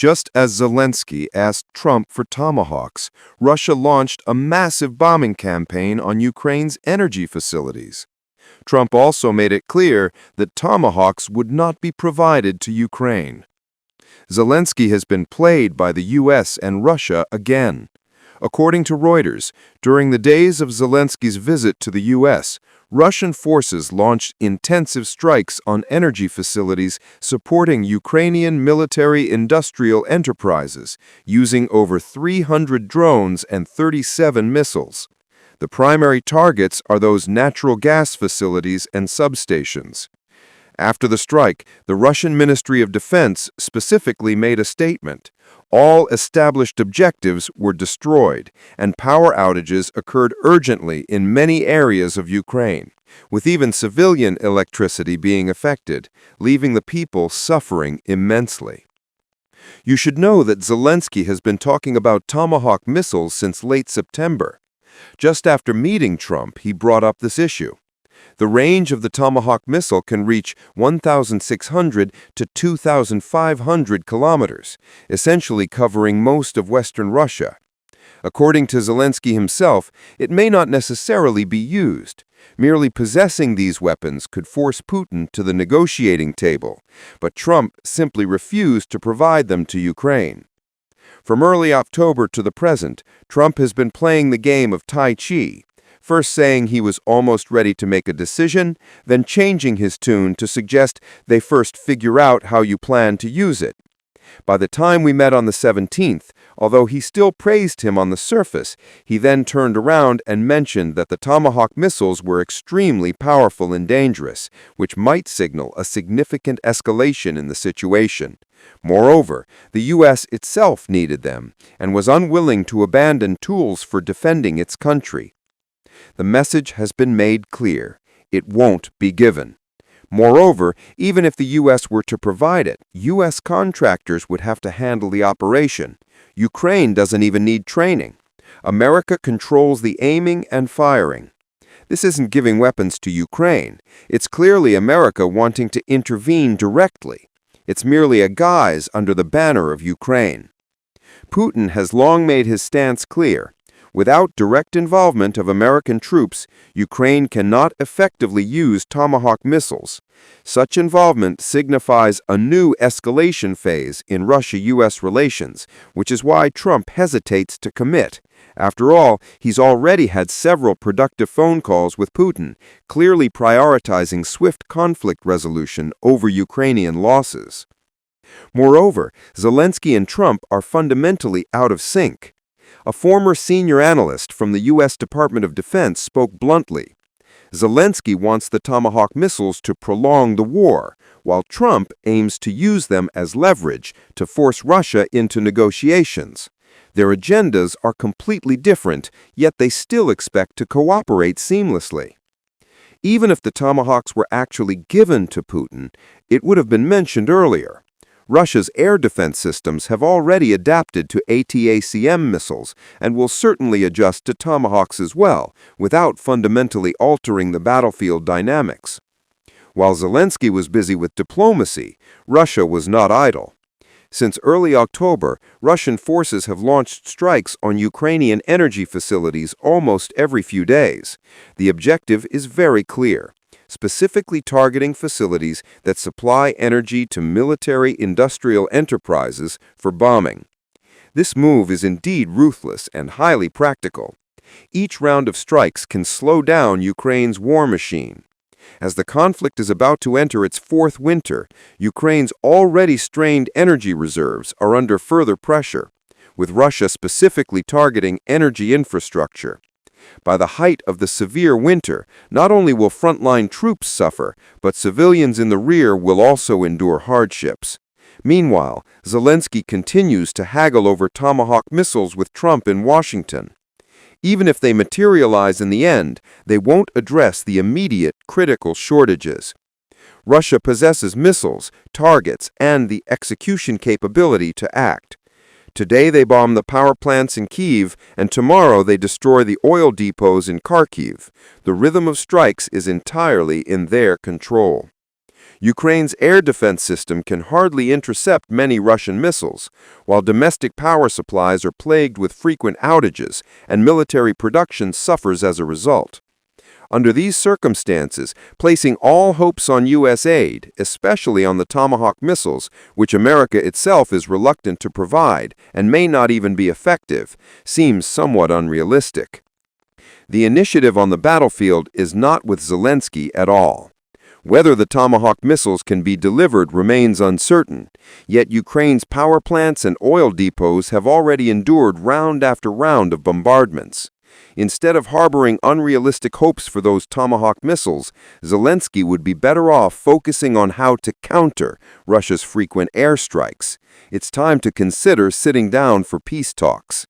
Just as Zelensky asked Trump for Tomahawks, Russia launched a massive bombing campaign on Ukraine's energy facilities. Trump also made it clear that Tomahawks would not be provided to Ukraine. Zelensky has been played by the U.S. and Russia again. According to Reuters, during the days of Zelensky's visit to the U.S., Russian forces launched intensive strikes on energy facilities supporting Ukrainian military-industrial enterprises, using over 300 drones and 37 missiles. The primary targets are those natural gas facilities and substations. After the strike, the Russian Ministry of Defense specifically made a statement. All established objectives were destroyed, and power outages occurred urgently in many areas of Ukraine, with even civilian electricity being affected, leaving the people suffering immensely. You should know that Zelensky has been talking about Tomahawk missiles since late September. Just after meeting Trump, he brought up this issue. The range of the Tomahawk missile can reach 1,600 to 2,500 kilometers, essentially covering most of western Russia. According to Zelensky himself, it may not necessarily be used. Merely possessing these weapons could force Putin to the negotiating table, but Trump simply refused to provide them to Ukraine. From early October to the present, Trump has been playing the game of Tai Chi, first saying he was almost ready to make a decision, then changing his tune to suggest they first figure out how you plan to use it. By the time we met on the 17th, although he still praised him on the surface, he then turned around and mentioned that the Tomahawk missiles were extremely powerful and dangerous, which might signal a significant escalation in the situation. Moreover, the U.S. itself needed them and was unwilling to abandon tools for defending its country. The message has been made clear. It won't be given. Moreover, even if the U.S. were to provide it, U.S. contractors would have to handle the operation. Ukraine doesn't even need training. America controls the aiming and firing. This isn't giving weapons to Ukraine. It's clearly America wanting to intervene directly. It's merely a guise under the banner of Ukraine. Putin has long made his stance clear. Without direct involvement of American troops, Ukraine cannot effectively use Tomahawk missiles. Such involvement signifies a new escalation phase in Russia-U.S. relations, which is why Trump hesitates to commit. After all, he's already had several productive phone calls with Putin, clearly prioritizing swift conflict resolution over Ukrainian losses. Moreover, Zelensky and Trump are fundamentally out of sync. A former senior analyst from the U.S. Department of Defense spoke bluntly. Zelensky wants the Tomahawk missiles to prolong the war, while Trump aims to use them as leverage to force Russia into negotiations. Their agendas are completely different, yet they still expect to cooperate seamlessly. Even if the Tomahawks were actually given to Putin, it would have been mentioned earlier. Russia's air defense systems have already adapted to ATACM missiles and will certainly adjust to Tomahawks as well, without fundamentally altering the battlefield dynamics. While Zelensky was busy with diplomacy, Russia was not idle. Since early October, Russian forces have launched strikes on Ukrainian energy facilities almost every few days. The objective is very clear. Specifically targeting facilities that supply energy to military-industrial enterprises for bombing. This move is indeed ruthless and highly practical. Each round of strikes can slow down Ukraine's war machine. As the conflict is about to enter its fourth winter, Ukraine's already strained energy reserves are under further pressure, with Russia specifically targeting energy infrastructure. By the height of the severe winter, not only will frontline troops suffer, but civilians in the rear will also endure hardships. Meanwhile, Zelensky continues to haggle over Tomahawk missiles with Trump in Washington. Even if they materialize in the end, they won't address the immediate critical shortages. Russia possesses missiles, targets, and the execution capability to act. Today they bomb the power plants in Kyiv, and tomorrow they destroy the oil depots in Kharkiv. The rhythm of strikes is entirely in their control. Ukraine's air defense system can hardly intercept many Russian missiles, while domestic power supplies are plagued with frequent outages, and military production suffers as a result. Under these circumstances, placing all hopes on U.S. aid, especially on the Tomahawk missiles, which America itself is reluctant to provide and may not even be effective, seems somewhat unrealistic. The initiative on the battlefield is not with Zelensky at all. Whether the Tomahawk missiles can be delivered remains uncertain, yet Ukraine's power plants and oil depots have already endured round after round of bombardments. Instead of harboring unrealistic hopes for those Tomahawk missiles, Zelensky would be better off focusing on how to counter Russia's frequent airstrikes. It's time to consider sitting down for peace talks.